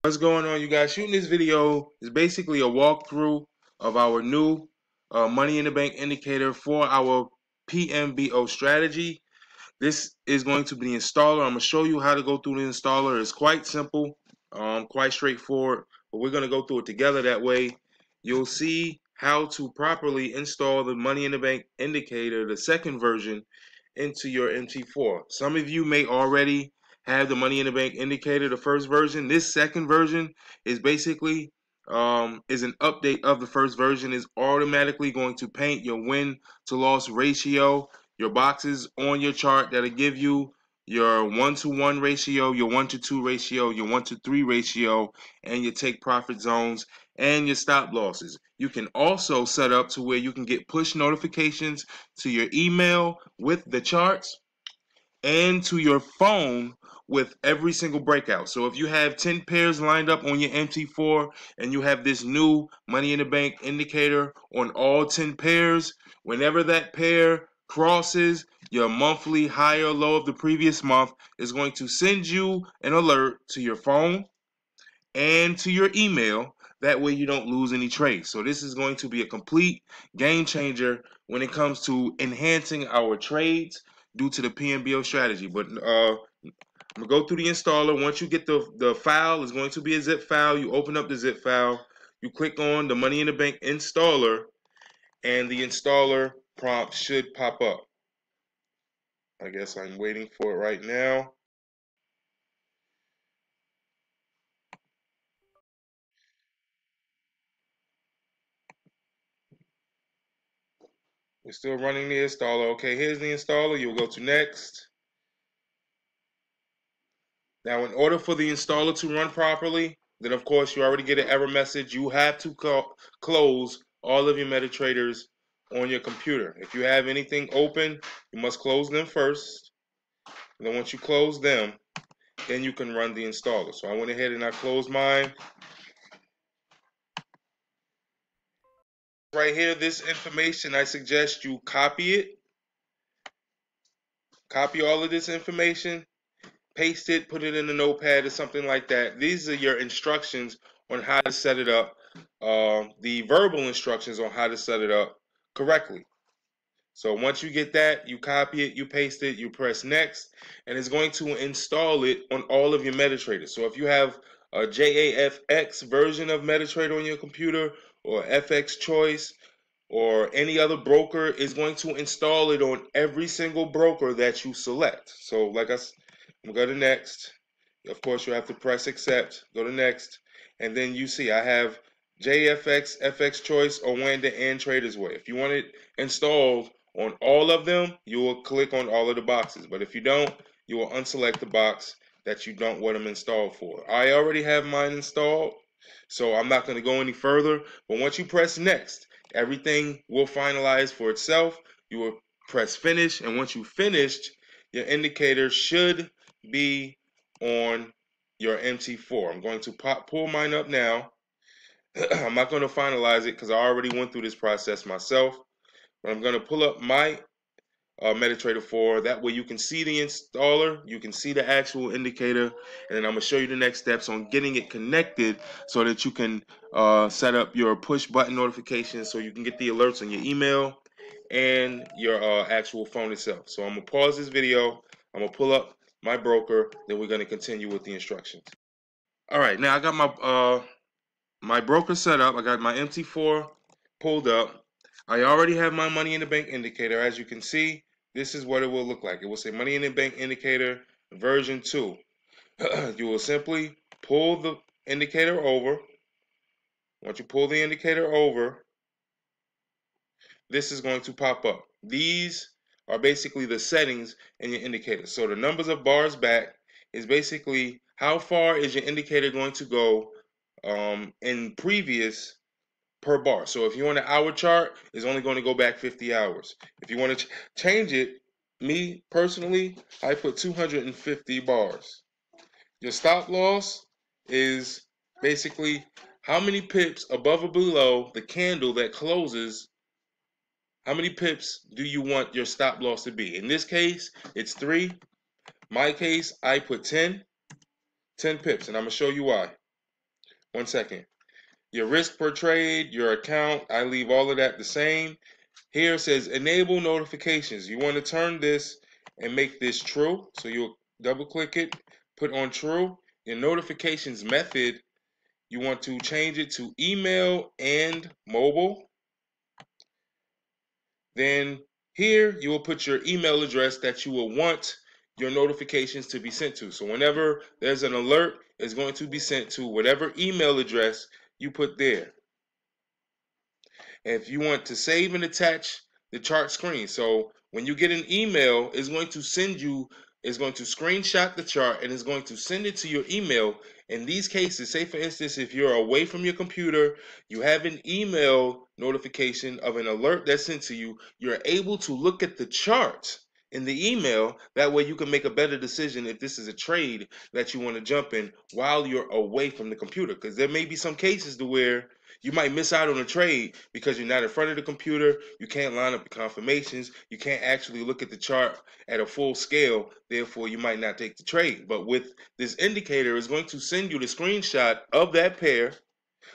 What's going on, you guys? Shooting this video is basically a walkthrough of our new money in the bank indicator for our PMBO strategy. This is going to be the installer. I'm going to show you how to go through the installer. It's quite simple, quite straightforward, but we're going to go through it together. That way you'll see how to properly install the money in the bank indicator, the second version, into your mt4. Some of you may already have the money in the bank indicator, the first version. This second version is basically is an update of the first version. Is automatically going to paint your win to loss ratio, your boxes on your chart that'll give you your 1-to-1 ratio, your 1-to-2 ratio, your 1-to-3 ratio, and your take profit zones and your stop losses. You can also set up to where you can get push notifications to your email with the charts and to your phone with every single breakout. So if you have 10 pairs lined up on your mt4 and you have this new money in the bank indicator on all 10 pairs, whenever that pair crosses your monthly high or low of the previous month, is going to send you an alert to your phone and to your email. That way you don't lose any trades. So this is going to be a complete game changer when it comes to enhancing our trades due to the PMBO strategy. But I'm gonna go through the installer. Once you get the file, it's going to be a zip file. You open up the zip file, you click on the money in the bank installer, and the installer prompt should pop up. I guess I'm waiting for it right now. We're still running the installer. Okay, here's the installer. You'll go to next. Now, in order for the installer to run properly, then of course you already get an error message. You have to close all of your MetaTraders on your computer. If you have anything open, you must close them first. And then once you close them, then you can run the installer. So I went ahead and I closed mine. Right here, this information, I suggest you copy it. Copy all of this information, paste it, put it in a notepad or something like that. These are your instructions on how to set it up, the verbal instructions on how to set it up correctly. So once you get that, you copy it, you paste it, you press next, and it's going to install it on all of your MetaTraders. So if you have a JAFX version of MetaTrader on your computer, or FX Choice, or any other broker, is going to install it on every single broker that you select. So like I'm gonna go to next. Of course, you have to press accept, go to next, and then you see I have JFX, FX Choice, Owanda, and Traders Way. If you want it installed on all of them, you will click on all of the boxes. But if you don't, you will unselect the box that you don't want them installed for. I already have mine installed, so I'm not going to go any further. But once you press next, everything will finalize for itself. You will press finish, and once you finished, your indicator should be on your mt4. I'm going to pull mine up now. I'm not going to finalize it because I already went through this process myself. But I'm going to pull up my MetaTrader 4. That way you can see the installer, you can see the actual indicator, and then I'm going to show you the next steps on getting it connected so that you can set up your push button notifications so you can get the alerts on your email and your actual phone itself. So I'm going to pause this video. I'm going to pull up my broker, then we're going to continue with the instructions. All right, now I got my broker set up. I got my mt4 pulled up. I already have my money in the bank indicator. As you can see, this is what it will look like. It will say money in the bank indicator version 2. You will simply pull the indicator over. Once you pull the indicator over, this is going to pop up. These are basically the settings in your indicator. So the numbers of bars back is basically how far is your indicator going to go in previous per bar. So if you want an hour chart, it's only going to go back 50 hours. If you want to change it, me personally, I put 250 bars. Your stop loss is basically how many pips above or below the candle that closes. How many pips do you want your stop loss to be? In this case, it's 3. My case, I put 10 pips, and I'm going to show you why. 1 second. Your risk per trade, your account, I leave all of that the same. Here it says enable notifications. You want to turn this and make this true. So you'll double click it, put on true. Your notifications method, you want to change it to email and mobile. Then here you will put your email address that you will want your notifications to be sent to. So whenever there's an alert, it's going to be sent to whatever email address you put there. And if you want to save and attach the chart screen, so when you get an email, it's going to send you, it's going to screenshot the chart and it's going to send it to your email. In these cases, say for instance, if you're away from your computer, you have an email notification of an alert that's sent to you, you're able to look at the chart in the email. That way you can make a better decision if this is a trade that you want to jump in while you're away from the computer. Because there may be some cases to where you might miss out on a trade because you're not in front of the computer, you can't line up the confirmations, you can't actually look at the chart at a full scale, therefore you might not take the trade. But with this indicator, it's going to send you the screenshot of that pair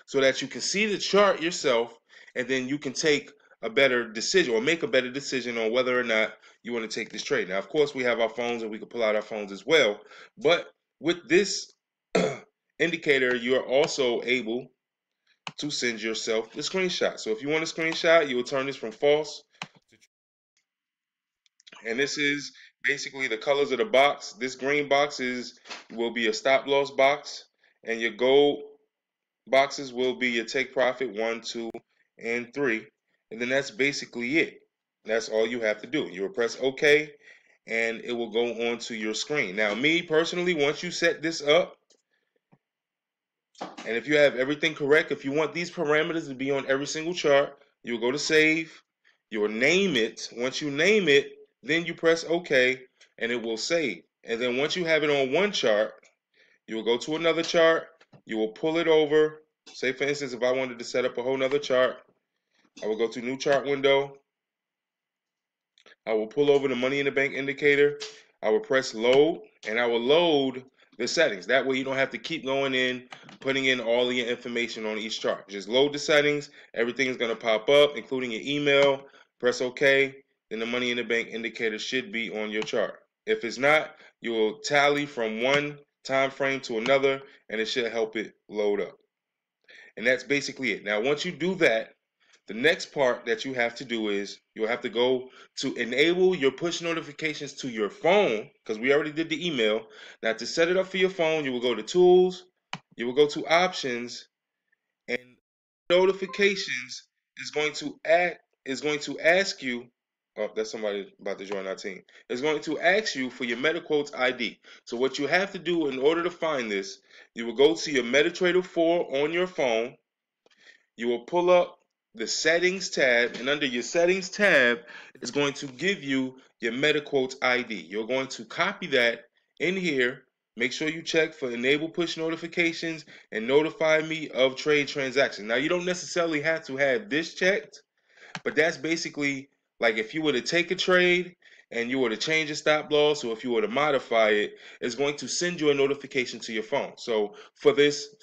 so that you can see the chart yourself, and then you can take a better decision or make a better decision on whether or not you want to take this trade. Now, of course, we have our phones and we can pull out our phones as well, but with this indicator, you're also able to send yourself the screenshot. So if you want a screenshot, you will turn this from false to true. And this is basically the colors of the box. This green box will be a stop loss box, and your gold boxes will be your take profit 1, 2, and 3. And then that's basically it. That's all you have to do. You will press OK, and it will go onto your screen. Now, me personally, once you set this up, and if you have everything correct, if you want these parameters to be on every single chart, you'll go to save, you'll name it. Once you name it, then you press OK, and it will save. And then once you have it on one chart, you will go to another chart, you will pull it over. Say for instance, if I wanted to set up a whole nother chart, I will go to new chart window, I will pull over the money in the bank indicator, I will press load, and I will load the settings. That way you don't have to keep going in, putting in all of your information on each chart. Just load the settings, everything is going to pop up, including your email. Press OK, then the money in the bank indicator should be on your chart. If it's not, you will tally from one time frame to another, and it should help it load up. And that's basically it. Now, once you do that, the next part that you have to do is you'll have to go to enable your push notifications to your phone, because we already did the email. Now, to set it up for your phone, you will go to Tools, you will go to Options, and Notifications is going to ask you. Oh, that's somebody about to join our team. It's going to ask you for your MetaQuotes ID. So what you have to do in order to find this, you will go to your MetaTrader 4 on your phone. You will pull up the settings tab, and under your settings tab, it's going to give you your MetaQuotes ID. You're going to copy that in here. Make sure you check for enable push notifications and notify me of trade transactions. Now, you don't necessarily have to have this checked, but that's basically like if you were to take a trade and you were to change a stop loss, or if you were to modify it, it's going to send you a notification to your phone. So for this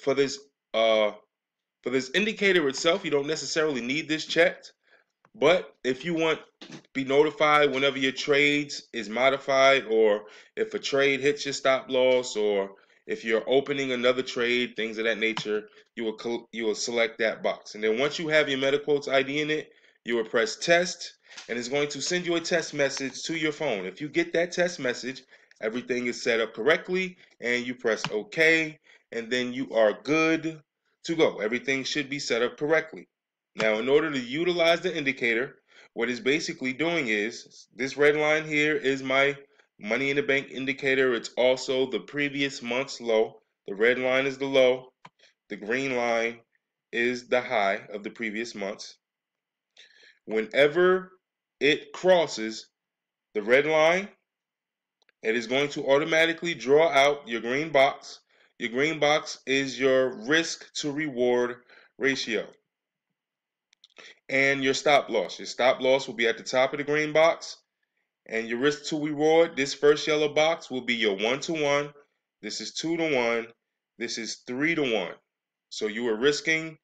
indicator itself, you don't necessarily need this checked, but if you want to be notified whenever your trades is modified, or if a trade hits your stop loss, or if you're opening another trade, things of that nature, you will select that box. And then once you have your MetaQuotes ID in it, you will press test, and it's going to send you a test message to your phone. If you get that test message, everything is set up correctly, and you press OK, and then you are good to go. Everything should be set up correctly. Now, in order to utilize the indicator, what it's basically doing is this red line here is my money in the bank indicator. It's also the previous month's low. The red line is the low. The green line is the high of the previous months. Whenever it crosses the red line, it is going to automatically draw out your green box. Your green box is your risk to reward ratio. And your stop loss. Your stop loss will be at the top of the green box. And your risk to reward, this first yellow box will be your 1-to-1. This is 2-to-1. This is 3-to-1. So you were risking,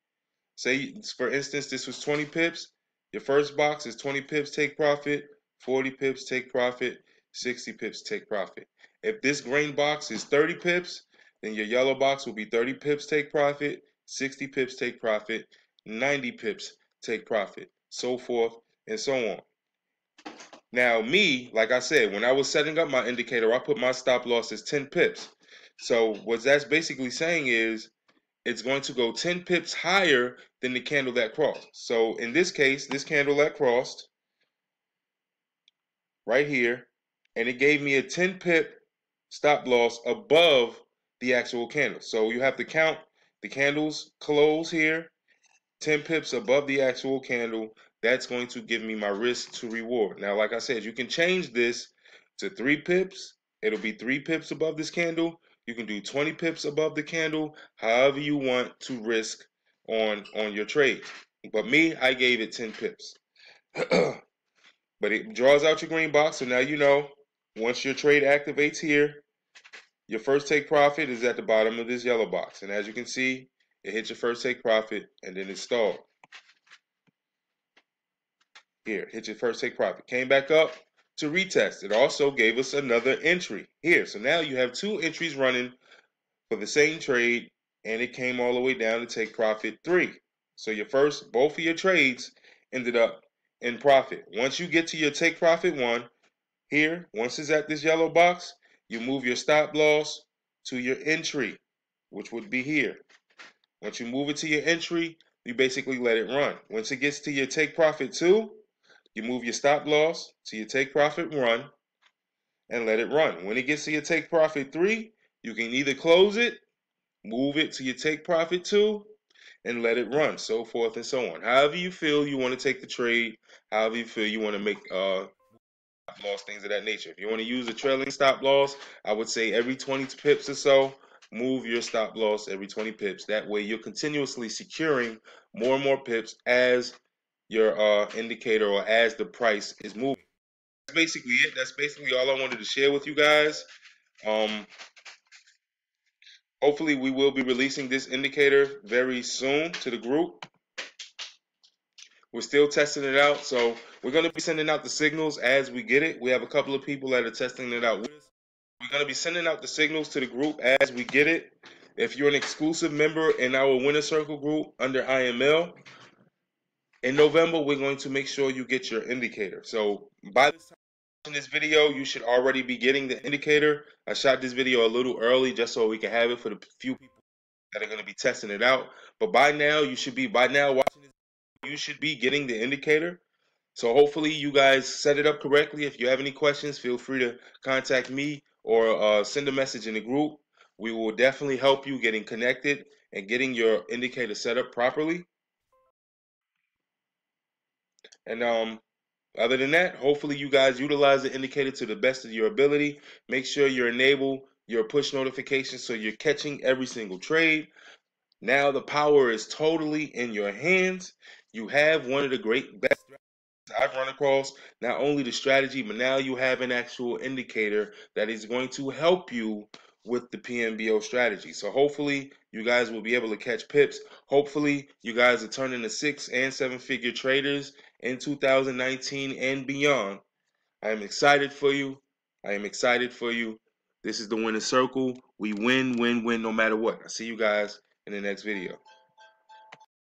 say for instance, this was 20 pips. Your first box is 20 pips, take profit, 40 pips, take profit, 60 pips, take profit. If this green box is 30 pips, then your yellow box will be 30 pips, take profit, 60 pips, take profit, 90 pips, take profit, so forth and so on. Now me, like I said, when I was setting up my indicator, I put my stop loss as 10 pips. So what that's basically saying is it's going to go 10 pips higher than the candle that crossed. So in this case, this candle that crossed right here, and it gave me a 10 pip stop loss above the actual candle. So you have to count the candles close here, 10 pips above the actual candle. That's going to give me my risk to reward. Now, like I said, you can change this to 3 pips. It'll be 3 pips above this candle. You can do 20 pips above the candle, however you want to risk on your trade. But me, I gave it 10 pips. But it draws out your green box, so now you know once your trade activates here, your first take profit is at the bottom of this yellow box. And as you can see, it hit your first take profit and then it stalled. Here, hit your first take profit. Came back up to retest. It also gave us another entry here. So now you have 2 entries running for the same trade, and it came all the way down to take profit 3. So your first, both of your trades ended up in profit. Once you get to your take profit 1, here, once it's at this yellow box, you move your stop loss to your entry, which would be here. Once you move it to your entry, you basically let it run. Once it gets to your take profit 2, you move your stop loss to your take profit 1 and let it run. When it gets to your take profit 3, you can either close it, move it to your take profit 2, and let it run, so forth and so on. However you feel you want to take the trade, however you feel you want to make loss, things of that nature. If you want to use a trailing stop loss, I would say every 20 pips or so, move your stop loss every 20 pips. That way you're continuously securing more and more pips as your indicator or as the price is moving. That's basically it. That's basically all I wanted to share with you guys. Hopefully we will be releasing this indicator very soon to the group. We're still testing it out, so we're going to be sending out the signals as we get it. We have a couple of people that are testing it out with us. We're going to be sending out the signals to the group as we get it. If you're an exclusive member in our Winner Circle group under IML, in November, we're going to make sure you get your indicator. So by this time in this video, you should already be getting the indicator. I shot this video a little early just so we can have it for the few people that are going to be testing it out. But by now, you should be watching this. You should be getting the indicator. So hopefully you guys set it up correctly. If you have any questions, feel free to contact me or send a message in the group. We will definitely help you getting connected and getting your indicator set up properly. And other than that, hopefully you guys utilize the indicator to the best of your ability. Make sure you enable your push notifications so you're catching every single trade. Now the power is totally in your hands. You have one of the best I've run across. Not only the strategy, but now you have an actual indicator that is going to help you with the PMBO strategy. So hopefully you guys will be able to catch pips. Hopefully you guys are turning to 6 and 7 figure traders in 2019 and beyond. I am excited for you. I am excited for you. This is the Winner Circle. We win, win, win no matter what. I'll see you guys in the next video.